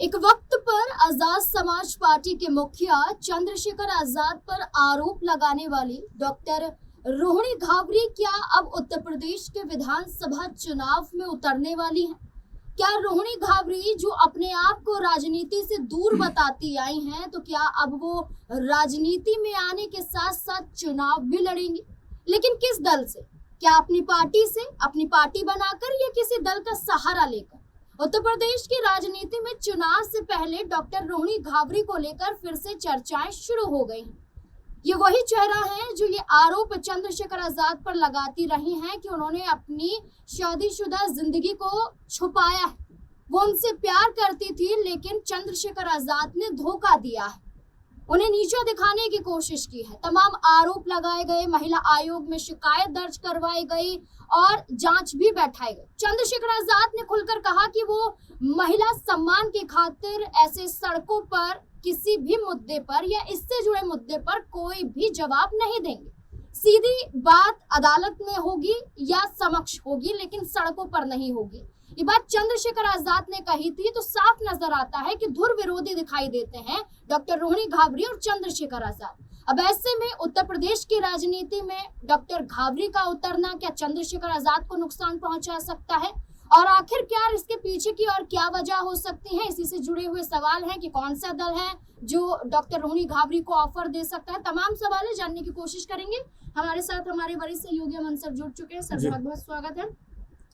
एक वक्त पर आजाद समाज पार्टी के मुखिया चंद्रशेखर आजाद पर आरोप लगाने वाली डॉक्टर रोहिणी घावरी क्या अब उत्तर प्रदेश के विधानसभा चुनाव में उतरने वाली हैं? क्या रोहिणी घावरी जो अपने आप को राजनीति से दूर बताती आई हैं, तो क्या अब वो राजनीति में आने के साथ साथ चुनाव भी लड़ेंगी? लेकिन किस दल से? क्या अपनी पार्टी से, अपनी पार्टी बनाकर या किसी दल का सहारा लेकर? उत्तर प्रदेश की राजनीति में चुनाव से पहले डॉक्टर रोहिणी घावरी को लेकर फिर से चर्चाएं शुरू हो गई हैं। ये वही चेहरा है जो ये आरोप चंद्रशेखर आजाद पर लगाती रही हैं कि उन्होंने अपनी शादीशुदा जिंदगी को छुपाया है। वो उनसे प्यार करती थी, लेकिन चंद्रशेखर आजाद ने धोखा दिया है, उन्हें नीचा दिखाने की कोशिश की है। तमाम आरोप लगाए गए, महिला आयोग में शिकायत दर्ज करवाई गई और जांच भी बैठाई गई। चंद्रशेखर आजाद ने खुलकर कहा कि वो महिला सम्मान की खातिर ऐसे सड़कों पर किसी भी मुद्दे पर या इससे जुड़े मुद्दे पर कोई भी जवाब नहीं देंगे। सीधी बात अदालत में होगी या समक्ष होगी, लेकिन सड़कों पर नहीं होगी। ये बात चंद्रशेखर आजाद ने कही थी, तो साफ नजर आता है कि धुर विरोधी दिखाई देते हैं डॉक्टर रोहिणी घावरी और चंद्रशेखर आजाद। अब ऐसे में उत्तर प्रदेश की राजनीति में डॉक्टर घावरी का उतरना क्या चंद्रशेखर आजाद को नुकसान पहुंचा सकता है? और आखिर क्या इसके पीछे की और क्या वजह हो सकती है? इसी से जुड़े हुए सवाल हैं कि कौन सा दल है जो डॉक्टर रोहिणी घावरी को ऑफर दे सकता है। तमाम सवाल जानने की कोशिश करेंगे। हमारे साथ हमारे वरिष्ठ सहयोगी अमन सर जुड़ चुके हैं। सर, बहुत बहुत स्वागत है।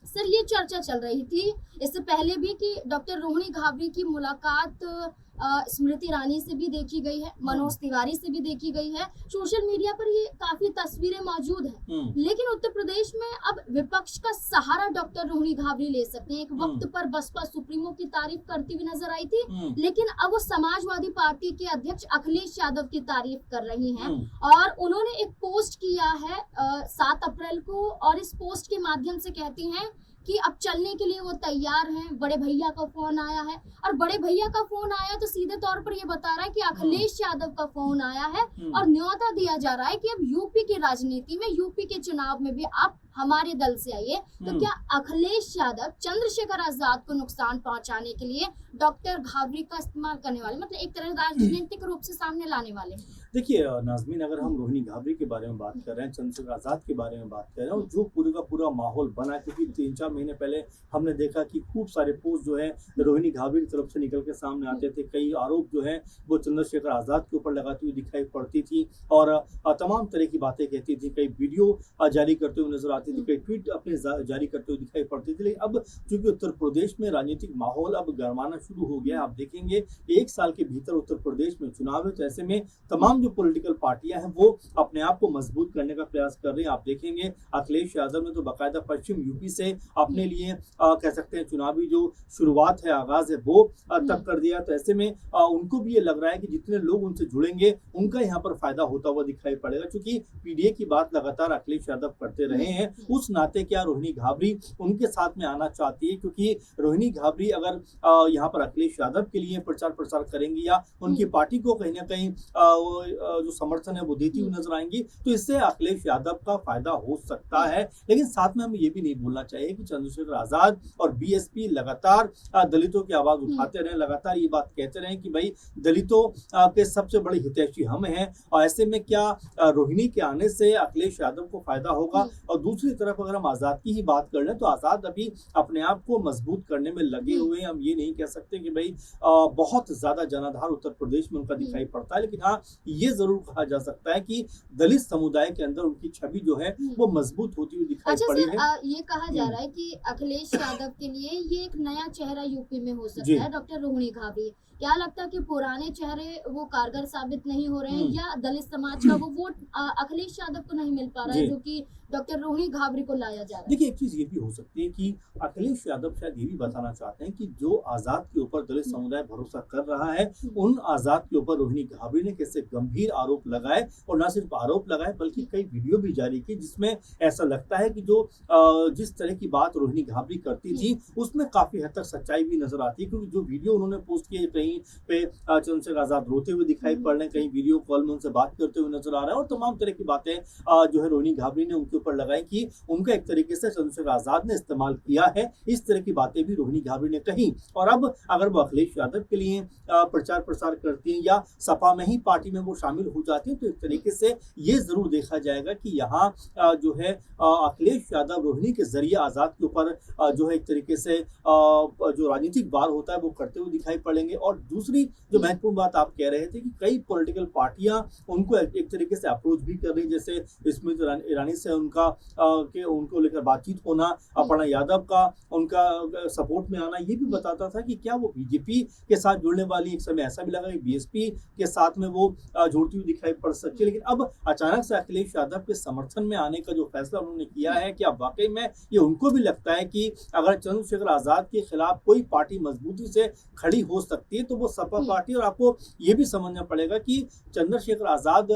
सर, ये चर्चा चल रही थी इससे पहले भी कि डॉक्टर रोहिणी घावरी की मुलाकात स्मृति ईरानी से भी देखी गई है, मनोज तिवारी से भी देखी गई है। सोशल मीडिया पर ये काफी तस्वीरें मौजूद हैं। लेकिन उत्तर प्रदेश में अब विपक्ष का सहारा डॉक्टर रोहिणी घावरी ले सकते हैं। एक वक्त पर बसपा सुप्रीमो की तारीफ करती हुई नजर आई थी, लेकिन अब वो समाजवादी पार्टी के अध्यक्ष अखिलेश यादव की तारीफ कर रही हैं। और उन्होंने एक पोस्ट किया है 7 अप्रैल को, और इस पोस्ट के माध्यम से कहती हैं कि अब चलने के लिए वो तैयार हैं। बड़े भैया का फोन आया है, और बड़े भैया का फोन आया तो सीधे तौर पर ये बता रहा है कि अखिलेश यादव का फोन आया है और न्योता दिया जा रहा है कि अब यूपी की राजनीति में, यूपी के चुनाव में भी आप हमारे दल से आइए। तो क्या अखिलेश यादव चंद्रशेखर आजाद को नुकसान पहुंचाने के लिए डॉक्टर घावरी का इस्तेमाल करने वाले, मतलब एक तरह राजनीतिक रूप से सामने लाने वाले? देखिए नाज़मीन, अगर हम रोहिणी घावरी के बारे में बात कर रहे हैं, चंद्रशेखर आजाद के बारे में बात कर रहे हैं, और जो पूरे का पूरा माहौल बना, क्योंकि 3-4 महीने पहले हमने देखा कि खूब सारे पोस्ट जो है रोहिणी घावरी की तरफ से निकल के सामने आते थे। कई आरोप जो है वो चंद्रशेखर आजाद के ऊपर लगाती हुई दिखाई पड़ती थी और तमाम तरह की बातें कहती थी। कई वीडियो जारी करते हुए नजर आती थी, कई ट्वीट अपने जारी करते हुए दिखाई पड़ती थी। लेकिन अब चूंकि उत्तर प्रदेश में राजनीतिक माहौल अब गरमाना शुरू हो गया, आप देखेंगे 1 साल के भीतर उत्तर प्रदेश में चुनाव है, तो ऐसे में तमाम जो पॉलिटिकल पार्टियां हैं वो अपने आप को मजबूत करने का प्रयास कर रही हैं। आप देखेंगे अखिलेश यादव ने तो बाकायदा पश्चिम यूपी से अपने लिए कह सकते हैं चुनावी जो शुरुआत है, आगाज है, वो तक कर दिया। तो ऐसे में उनको भी ये लग रहा है कि जितने लोग उनसे जुड़ेंगे उनका यहाँ पर फायदा होता हुआ दिखाई पड़ेगा। क्योंकि पीडीए की बात लगातार अखिलेश यादव करते रहे हैं, उस नाते क्या रोहिणी घावरी उनके साथ में आना चाहती है? क्योंकि रोहिणी घावरी अगर यहाँ पर अखिलेश यादव के लिए प्रचार प्रसार करेंगी या उनकी पार्टी को कहीं ना कहीं जो समर्थन है वो देती हुई नजर आएंगी, तो इससे अखिलेश यादव का फायदा हो सकता है। लेकिन साथ में हमें ये भी नहीं भूलना चाहिए कि चंद्रशेखर आजाद और बीएसपी लगातार दलितों की आवाज उठाते रहे, लगातार ये बात कहते रहे कि भाई दलितों के सबसे बड़े हितैषी हम हैं। और ऐसे में क्या रोहिणी के आने से अखिलेश यादव को फायदा होगा? और दूसरी तरफ अगर हम आजाद की ही बात कर लें तो आजाद अभी अपने आप को मजबूत करने में लगे हुए हैं। हम ये नहीं कह सकते कि भाई बहुत ज्यादा जनाधार उत्तर प्रदेश में उनका दिखाई पड़ता है, लेकिन हाँ ये जरूर कहा जा सकता है कि दलित समुदाय के अंदर उनकी छवि जो है वो मजबूत होती हुई दिखाई पड़ी है। ये कहा जा रहा है कि अखिलेश यादव के लिए ये एक नया चेहरा यूपी में हो सकता है, डॉक्टर रोहिणी घावरी। क्या लगता है कि पुराने चेहरे वो कारगर साबित नहीं हो रहे हैं, या दलित समाज का वो वोट अखिलेश यादव को नहीं मिल पा रहा है जो कि डॉक्टर रोहिणी घावरी को लाया जा रहा है? देखिए, एक चीज ये भी हो सकती है कि अखिलेश यादव शायद ये भी बताना चाहते हैं कि जो आजाद के ऊपर दलित समुदाय भरोसा कर रहा है, उन आजाद के ऊपर रोहिणी घावरी ने कैसे गंभीर आरोप लगाए, और न सिर्फ आरोप लगाए बल्कि कई वीडियो भी जारी की जिसमें ऐसा लगता है कि जो जिस तरह की बात रोहिणी घावरी करती थी उसमें काफी हद तक सच्चाई भी नजर आती है। क्योंकि जो वीडियो उन्होंने पोस्ट किए, कहीं पे चंद्रशेखर आजाद रोते हुए दिखाई पड़ रहे हैं, कहीं वीडियो कॉल में उनसे बात करते हुए नजर आ रहा है, और तमाम तरह की बातें जो है रोहिणी घावरी ने उनके ऊपर लगाई कि कि उनका एक तरीके से चंद्रशेखर आजाद ने इस्तेमाल किया है। इस तरह की बातें भी रोहिणी घाबरी ने कही। और अब अगर वो अखिलेश यादव के लिए प्रचार प्रसार करती हैं या सपा में ही पार्टी में वो शामिल हो जाती हैं, तो एक तरीके से ये जरूर देखा जाएगा कि यहाँ जो है अखिलेश यादव रोहिणी के जरिए आजाद के ऊपर जो है एक तरीके से जो राजनीतिक वार होता है वो करते हुए दिखाई पड़ेंगे। और दूसरी जो महत्वपूर्ण बात आप कह रहे थे कि कई पॉलिटिकल पार्टियां उनको एक तरीके से अप्रोच भी कर रही, जैसे स्मृति ईरानी से उनको लेकर बातचीत होना, अपर्णा यादव का उनका सपोर्ट में आना, ये भी बताता था कि क्या वो बीजेपी के साथ जुड़ने वाली। एक समय ऐसा भी लगा कि बीएसपी के साथ में वो जुड़ती हुई दिखाई पड़ सकती है, लेकिन अब अचानक से अखिलेश यादव के समर्थन में आने का जो फैसला उन्होंने किया है, कि अब वाकई में ये उनको भी लगता है कि अगर चंद्रशेखर आजाद के खिलाफ कोई पार्टी मजबूती से खड़ी हो सकती है तो वो सपा पार्टी। और आपको ये भी समझना पड़ेगा कि चंद्रशेखर आजाद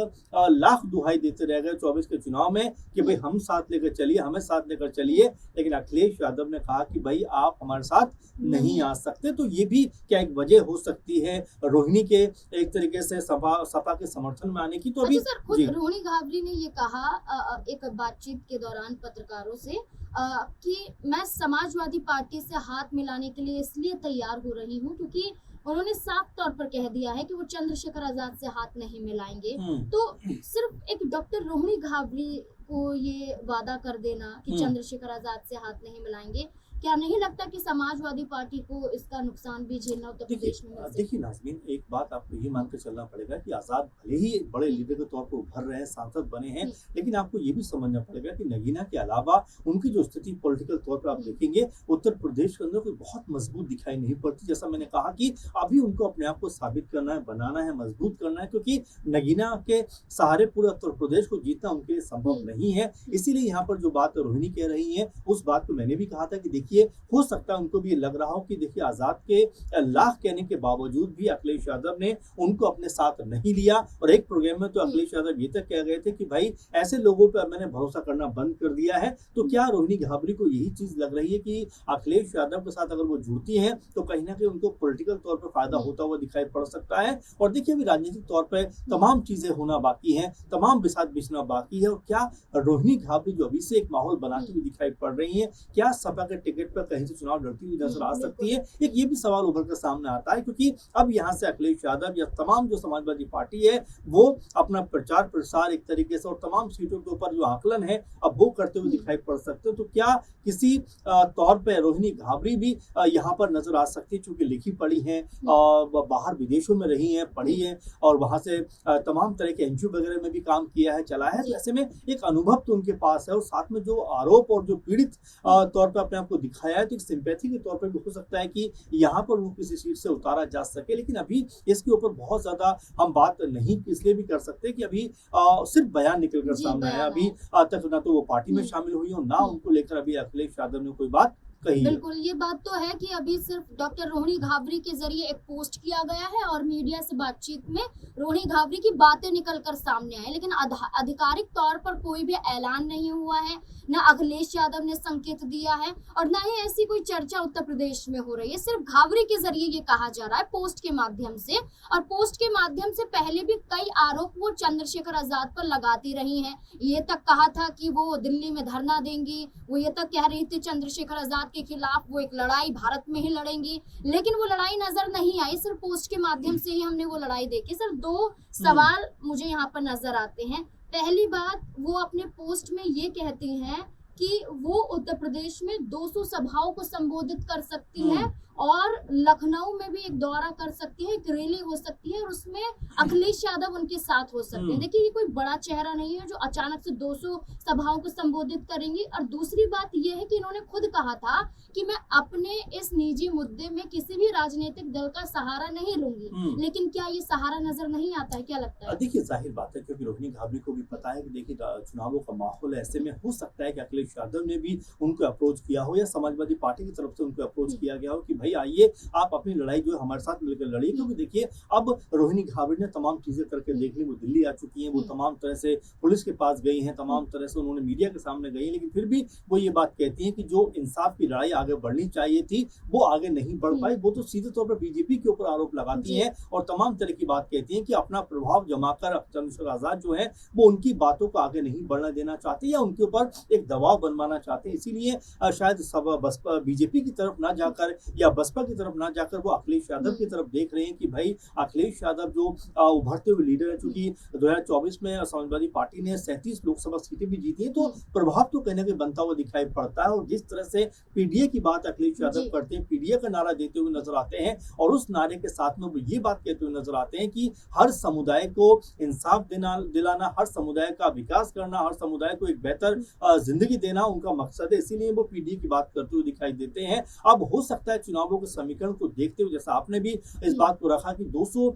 लाख दुहाई देते रह गए 24 के चुनाव में कि भाई हम साथ लेकर चलिए, हमें साथ लेकर चलिए, लेकिन अखिलेश यादव ने कहा कि भाई आप हमारे साथ नहीं आ सकते। तो ये भी क्या एक वजह हो सकती है रोहिणी के एक तरीके से सपा के समर्थन में आने की। तो अभी सर, खुद रोहिणी घाबरी ने ये कहा एक बातचीत के दौरान पत्रकारों से कि मैं समाजवादी पार्टी से हाथ मिलाने के लिए इसलिए तैयार हो रही हूँ क्योंकि उन्होंने साफ तौर पर कह दिया है कि वो चंद्रशेखर आजाद से हाथ नहीं मिलाएंगे। तो सिर्फ एक डॉक्टर रोहिणी घाबरी को ये वादा कर देना कि चंद्रशेखर आजाद से हाथ नहीं मिलाएंगे, क्या नहीं लगता कि समाजवादी पार्टी को इसका नुकसान भी झेलना उत्तर प्रदेश में मिल सकता है? देखिए नाज़मीन, एक बात आपको ये मानकर चलना पड़ेगा कि आजाद भले ही एक बड़े लीडर के तौर पर उभर रहे हैं, सांसद बने हैं, लेकिन आपको ये भी समझना पड़ेगा कि नगीना के अलावा उनकी जो स्थिति पॉलिटिकल तौर पर आप देखेंगे उत्तर प्रदेश के अंदर कोई बहुत मजबूत दिखाई नहीं पड़ती। जैसा मैंने कहा कि अभी उनको अपने आप को साबित करना है, बनाना है, मजबूत करना है, क्योंकि नगीना के सहारे पूरे उत्तर प्रदेश को जीतना उनके लिए संभव नहीं है। इसीलिए यहाँ पर जो बात रोहिणी कह रही है, उस बात को मैंने भी कहा था कि देखिए हो सकता है उनको भी लग रहा हो कि देखिए आजाद के लाख कहने के बावजूद भी अखिलेश यादव ने उनको अपने साथ नहीं लिया। और एक प्रोग्राम में तो अखिलेश यादव ये तक कह गए थे कि भाई ऐसे लोगों पर मैंने भरोसा करना बंद कर दिया है। तो क्या रोहिणी घाबरी को यही चीज लग रही है कि अखिलेश यादव के साथ अगर वो जुड़ती हैं तो कहीं ना कहीं उनको पॉलिटिकल तौर पर फायदा होता हुआ दिखाई पड़ सकता है? और देखिए अभी राजनीतिक तौर पर तमाम चीजें होना बाकी है, तमाम बिसात बिछना बाकी है। और क्या रोहिणी घाबरी जो अभी से एक माहौल बनाती हुई दिखाई पड़ रही है, क्या सपा के टिकट पर कहीं से चुनाव लड़ती हुई नजर आ सकती है? एक ये भी सवाल उभर कर सामने आता है, क्योंकि अब यहाँ से अखिलेश यादव या तमाम जो समाजवादी पार्टी है वो अपना प्रचार प्रसार एक तरीके से और तमाम सीटों के ऊपर जो आकलन है अब वो करते हुए दिखाई पड़ सकते हैं। तो क्या किसी तौर पर रोहिणी घाबरी भी यहाँ पर नजर आ सकती है, चूंकि लिखी पढ़ी है, बाहर विदेशों में रही है, पढ़ी है और वहां से तमाम तरह के एनजीओ वगैरह में भी काम किया है, चला है, तो ऐसे में एक अनुभव तो उनके पास है। और साथ में जो आरोप और जो पीड़ित तौर पर अपने आप को दिखाया है, तो एक सिंपैथी के तौर पर भी हो सकता है कि यहाँ पर वो किसी सीट से उतारा जा सके। लेकिन अभी इसके ऊपर बहुत ज्यादा हम बात नहीं इसलिए भी कर सकते कि अभी सिर्फ बयान निकल कर सामने आया। अभी तक ना तो वो पार्टी में शामिल हुई और ना उनको लेकर अभी अखिलेश यादव ने कोई बात कही। बिल्कुल, ये बात तो है कि अभी सिर्फ डॉक्टर रोहिणी घाबरी के जरिए एक पोस्ट किया गया है और मीडिया से बातचीत में रोहिणी घाबरी की बातें निकलकर सामने आई, लेकिन आधिकारिक तौर पर कोई भी ऐलान नहीं हुआ है, न अखिलेश यादव ने संकेत दिया है और न ही ऐसी कोई चर्चा उत्तर प्रदेश में हो रही है। सिर्फ घाबरी के जरिए ये कहा जा रहा है पोस्ट के माध्यम से, और पोस्ट के माध्यम से पहले भी कई आरोप वो चंद्रशेखर आजाद पर लगाती रही हैं। ये तक कहा था कि वो दिल्ली में धरना देंगी, वो ये तक कह रही थी चंद्रशेखर आजाद के खिलाफ वो एक लड़ाई भारत में ही लड़ेंगी, लेकिन वो लड़ाई नजर नहीं आई। सिर्फ पोस्ट के माध्यम से ही हमने वो लड़ाई देखी। सिर्फ दो सवाल मुझे यहाँ पर नजर आते हैं। पहली बात, वो अपने पोस्ट में ये कहती हैं कि वो उत्तर प्रदेश में 200 सभाओं को संबोधित कर सकती हैं और लखनऊ में भी एक दौरा कर सकती है, एक रैली हो सकती है और उसमें अखिलेश यादव उनके साथ हो सकते हैं। देखिए, ये कोई बड़ा चेहरा नहीं है जो अचानक से 200 सभाओं को संबोधित करेंगी। और दूसरी बात ये है कि इन्होंने खुद कहा था कि मैं अपने इस निजी मुद्दे में किसी भी राजनीतिक दल का सहारा नहीं लूंगी, लेकिन क्या ये सहारा नजर नहीं आता है? क्या लगता है? देखिए, जाहिर बात है, क्योंकि रोहिणी घाबरी को भी पता है कि देखिए चुनावों का माहौल है, ऐसे में हो सकता है कि अखिलेश यादव ने भी उनको अप्रोच किया हो या समाजवादी पार्टी की तरफ से उनको अप्रोच किया गया हो कि भाई आइए आप अपनी लड़ाई जो है हमारे साथ मिलकर लड़िए, क्योंकि देखिए अब रोहिणी घाबरी ने तमाम चीजें करके देख ली, वो दिल्ली आ चुकी हैं, वो तमाम तरह से पुलिस के पास गई हैं, तमाम तरह से उन्होंने मीडिया के सामने गई हैं, लेकिन फिर भी वो ये बात कहती हैं कि जो इंसाफ की लड़ाई आगे बढ़नी चाहिए थी वो आगे नहीं बढ़ पाई। वो तो सीधे तौर पर बीजेपी के ऊपर आरोप लगाती हैं और तमाम तरह की बात कहती हैं कि अपना प्रभाव जमाकर चंद्रशेखर आजाद जो है वो उनकी बातों को आगे नहीं बढ़ने देना चाहते या उनके ऊपर एक दबाव बनवाना चाहते हैं। इसीलिए शायद सब बसपा बीजेपी की तरफ ना जाकर या बसपा की तरफ ना जाकर वो अखिलेश यादव की तरफ देख रहे हैं कि भाई अखिलेश यादव जो उभरते हुए लीडर है, चूंकि 2024 में समाजवादी पार्टी ने 37 लोकसभा सीटें भी जीती है, तो प्रभाव तो कहीं ना कहीं बनता हुआ दिखाई पड़ता है। और जिस तरह से पीडीए की बात अखिलेश यादव करते हैं, पीडीए का नारा देते हुए नजर आते हैं और उस नारे के साथ में वो ये बात कहते हुए नजर आते हैं कि हर समुदाय को इंसाफ दिलाना, हर समुदाय का विकास करना, हर समुदाय को एक बेहतर जिंदगी देना उनका मकसद है। इसीलिए वो पीडीए की बात करते हुए दिखाई देते हैं। अब हो सकता है चुनावों के समीकरण को देखते हुए, जैसा आपने भी इस बात को रखा कि 200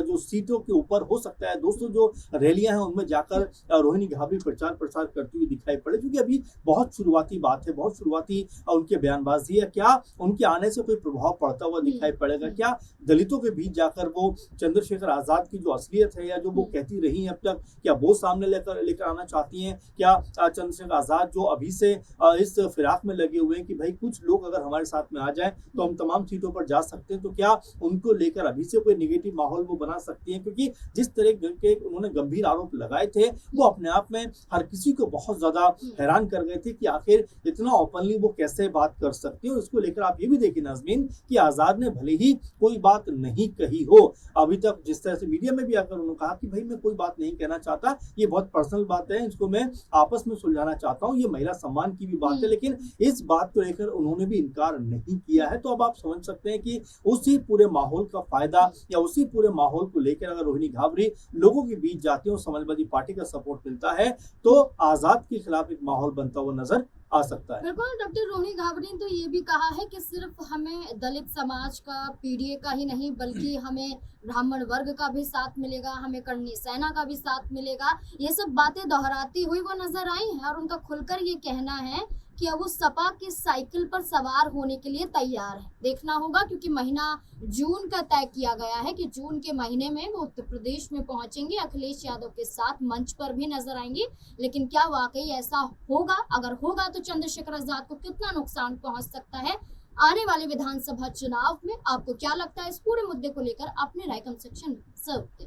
जो सीटों के ऊपर हो सकता है 200 जो रैलियां हैं उनमें जाकर रोहिणी घाबरी प्रचार प्रसार करती हुई दिखाई पड़े, क्योंकि अभी बहुत शुरुआती बात है, बहुत शुरुआती उनके बयानबाजी है। क्या उनके आने से कोई प्रभाव पड़ता हुआ दिखाई पड़ेगा? क्या दलितों के बीच जाकर वो चंद्रशेखर आजाद की जो असलियत है या जो वो कहती रही है अब तक, क्या वो सामने लेकर आना चाहती हैं? क्या चंद्रशेखर आजाद जो अभी से इस फिराक में लगे हुए हैं कि भाई कुछ लोग अगर हमारे साथ में आ जाए तो हम तमाम सीटों पर जा सकते हैं, तो क्या उनको लेकर अभी से कोई निगेटिव माहौल वो बना सकती हैं? क्योंकि जिस तरह के उन्होंने गंभीर आरोप लगाए थे वो अपने आप में हर किसी को बहुत ज्यादा हैरान कर गए थे कि आखिर इतना ओपनली वो कैसे बात कर सकती है। इसको लेकर आप ये भी देखिए नाज़मीन कि आजाद ने भले ही कोई बात नहीं कही हो अभी तक, जिस तरह से मीडिया में भी आकर उन्होंने कहा कि भाई मैं कोई बात नहीं कहना चाहता, ये बहुत पर्सनल बात है, इसको मैं आपस में सुलझाना चाहता हूँ, ये महिला सम्मान की भी बात है, लेकिन इस बात को लेकर उन्होंने भी इनकार नहीं किया है। तो अब आप समझ सकते हैं कि उसी पूरे माहौल का फायदा या उसी पूरे माहौल को लेकर अगर रोहिणी घाबरी लोगों के बीच जाती है और समाजवादी पार्टी का सपोर्ट मिलता है तो आजाद के खिलाफ एक माहौल बनता हुआ नजर आ सकता है। बिल्कुल, डॉक्टर रोहिणी घाबरी ने तो ये भी कहा है कि सिर्फ हमें दलित समाज का, पीडीए का ही नहीं बल्कि हमें ब्राह्मण वर्ग का भी साथ मिलेगा, हमें करणी सेना का भी साथ मिलेगा। ये सब बातें दोहराती हुई वो नजर आई हैं और उनका खुलकर ये कहना है कि अब वो सपा की साइकिल पर सवार होने के लिए तैयार है। देखना होगा, क्योंकि महीना जून का तय किया गया है कि जून के महीने में वो उत्तर प्रदेश में पहुंचेंगे, अखिलेश यादव के साथ मंच पर भी नजर आएंगी। लेकिन क्या वाकई ऐसा होगा? अगर होगा तो चंद्रशेखर आजाद को कितना नुकसान पहुंच सकता है आने वाले विधानसभा चुनाव में? आपको क्या लगता है? इस पूरे मुद्दे को लेकर अपने राय कमेंट सेक्शन में जरूर दें।